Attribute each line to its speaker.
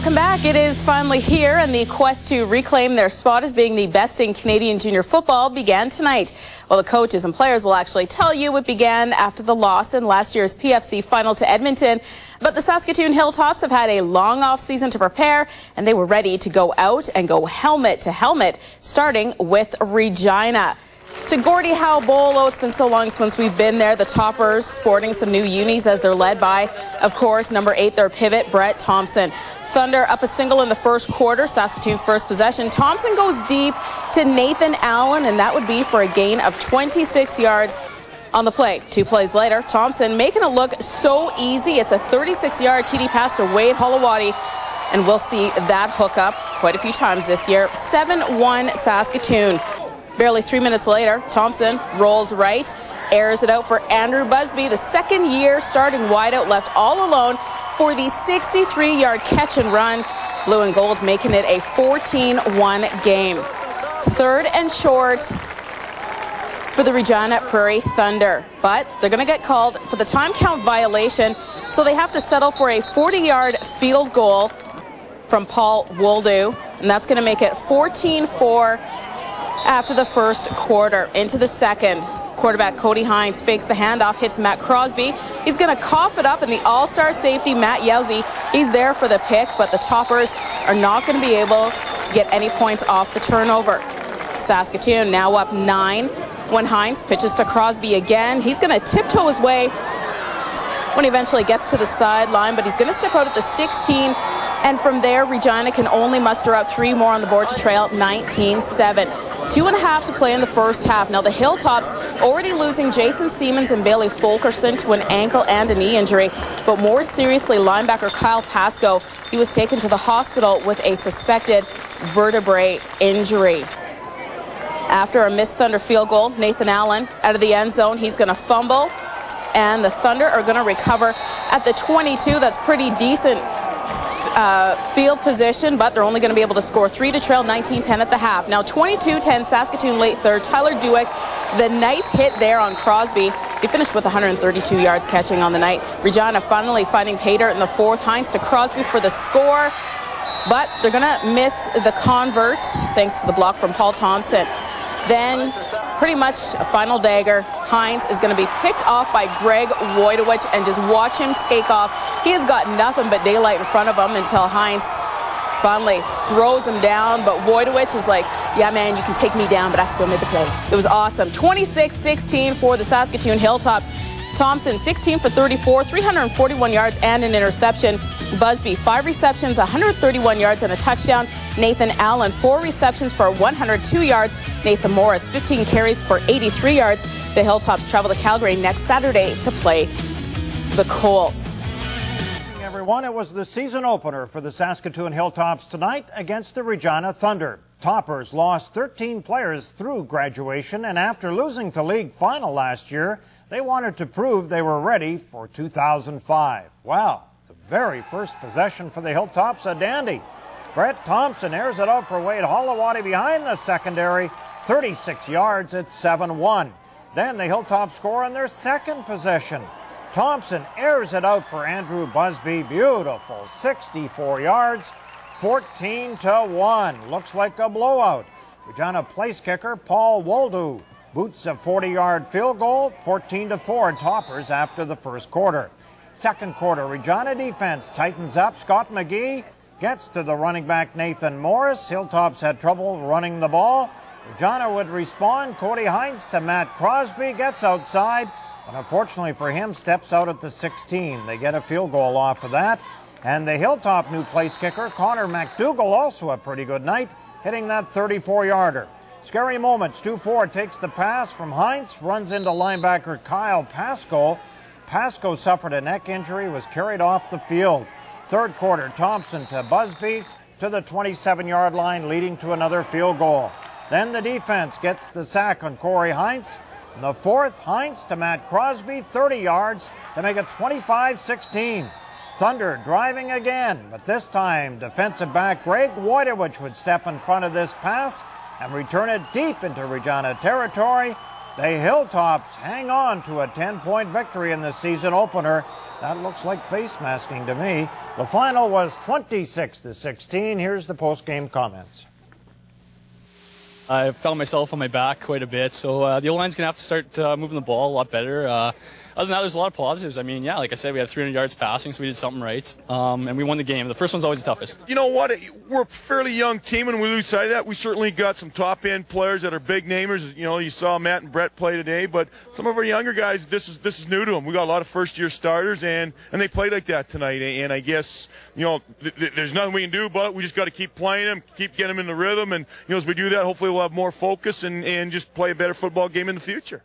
Speaker 1: Welcome back. It is finally here, and the quest to reclaim their spot as being the best in Canadian junior football began tonight. Well, the coaches and players will actually tell you it began after the loss in last year's PFC final to Edmonton. But the Saskatoon Hilltops have had a long off-season to prepare, and they were ready to go out and go helmet to helmet, starting with Regina. To Gordie Howe Bowl, oh, it's been so long since we've been there. The Toppers sporting some new unis as they're led by, of course, number 8, their pivot, Brett Thompson. Thunder up a single in the first quarter, Saskatoon's first possession. Thompson goes deep to Nathan Allen, and that would be for a gain of 26 yards on the play. 2 plays later, Thompson making it look so easy. It's a 36-yard TD pass to Wade Holowati, and we'll see that hook up quite a few times this year. 7-1 Saskatoon. Barely 3 minutes later, Thompson rolls right, airs it out for Andrew Busby, the second-year starting wideout, left all alone for the 63-yard catch and run. Blue and gold making it a 14-1 game. 3rd and short for the Regina Prairie Thunder, but they're going to get called for the time count violation, so they have to settle for a 40-yard field goal from Paul Woldu, and that's going to make it 14-4 after the first quarter. Into the second. Quarterback Cody Hines fakes the handoff, hits Matt Crosby. He's going to cough it up, and the all-star safety, Matt Yowzy, he's there for the pick, but the Toppers are not going to be able to get any points off the turnover. Saskatoon now up 9 when Hines pitches to Crosby again. He's going to tiptoe his way when he eventually gets to the sideline, but he's going to step out at the 16, and from there, Regina can only muster up 3 more on the board to trail 19-7. 2.5 to play in the first half. Now the Hilltops already losing Jason Siemens and Bailey Fulkerson to an ankle and a knee injury, but more seriously, linebacker Kyle Pascoe, he was taken to the hospital with a suspected vertebrae injury. After a missed Thunder field goal, Nathan Allen out of the end zone, he's going to fumble, and the Thunder are going to recover at the 22. That's pretty decent field position, but they're only going to be able to score 3 to trail 19-10 at the half. Now 22-10 Saskatoon late third. Tyler Dueck, the nice hit there on Crosby. He finished with 132 yards catching on the night. Regina finally finding pay dirt in the fourth. Hines to Crosby for the score, but they're going to miss the convert thanks to the block from Paul Thompson. Then pretty much a final dagger. Hines is going to be picked off by Greg Wojtowicz, and just watch him take off. He has got nothing but daylight in front of him until Hines finally throws him down. But Wojtowicz is like, yeah, man, you can take me down, but I still made the play. It was awesome. 26-16 for the Saskatoon Hilltops. Thompson, 16 for 34, 341 yards and an interception. Busby, 5 receptions, 131 yards and a touchdown. Nathan Allen, 4 receptions for 102 yards. Nathan Morris, 15 carries for 83 yards. The Hilltops travel to Calgary next Saturday to play the Colts.
Speaker 2: Everyone, it was the season opener for the Saskatoon Hilltops tonight against the Regina Thunder. Toppers lost 13 players through graduation, and after losing to league final last year, they wanted to prove they were ready for 2005. Well, the very first possession for the Hilltops, a dandy. Brett Thompson airs it out for Wade Holowati behind the secondary, 36 yards at 7-1. Then the Hilltops score on their second possession. Thompson airs it out for Andrew Busby, beautiful, 64 yards, 14-1. Looks like a blowout. Regina place kicker Paul Woldu boots a 40-yard field goal, 14-4 Toppers after the first quarter. Second quarter, Regina defense tightens up. Scott McGee gets to the running back Nathan Morris. Hilltops had trouble running the ball. Regina would respond. Cody Hines to Matt Crosby, gets outside, but unfortunately for him, steps out at the 16. They get a field goal off of that. And the Hilltop new place kicker, Connor McDougall, also a pretty good night, hitting that 34-yarder. Scary moments. 2-4 takes the pass from Hines, runs into linebacker Kyle Pascoe. Pascoe suffered a neck injury, was carried off the field. Third quarter, Thompson to Busby to the 27-yard line, leading to another field goal. Then the defense gets the sack on Corey Hines. In the fourth, Hines to Matt Crosby, 30 yards to make it 25-16. Thunder driving again, but this time defensive back Greg Wojtowicz would step in front of this pass and return it deep into Regina territory. The Hilltops hang on to a 10-point victory in the season opener. That looks like face masking to me. The final was 26-16. Here's the post-game comments.
Speaker 3: I found myself on my back quite a bit, so the O-line's going to have to start moving the ball a lot better. Other than that, there's a lot of positives. I mean, yeah, like I said, we had 300 yards passing, so we did something right, and we won the game. The first one's always the toughest.
Speaker 4: You know what? We're a fairly young team, and we lose sight of that. We certainly got some top-end players that are big namers. You know, you saw Matt and Brett play today, but some of our younger guys, this is new to them. We got a lot of first-year starters, and they played like that tonight. And I guess, you know, there's nothing we can do about it. We just got to keep playing them, keep getting them in the rhythm, and, you know, as we do that, hopefully we'll have more focus and just play a better football game in the future.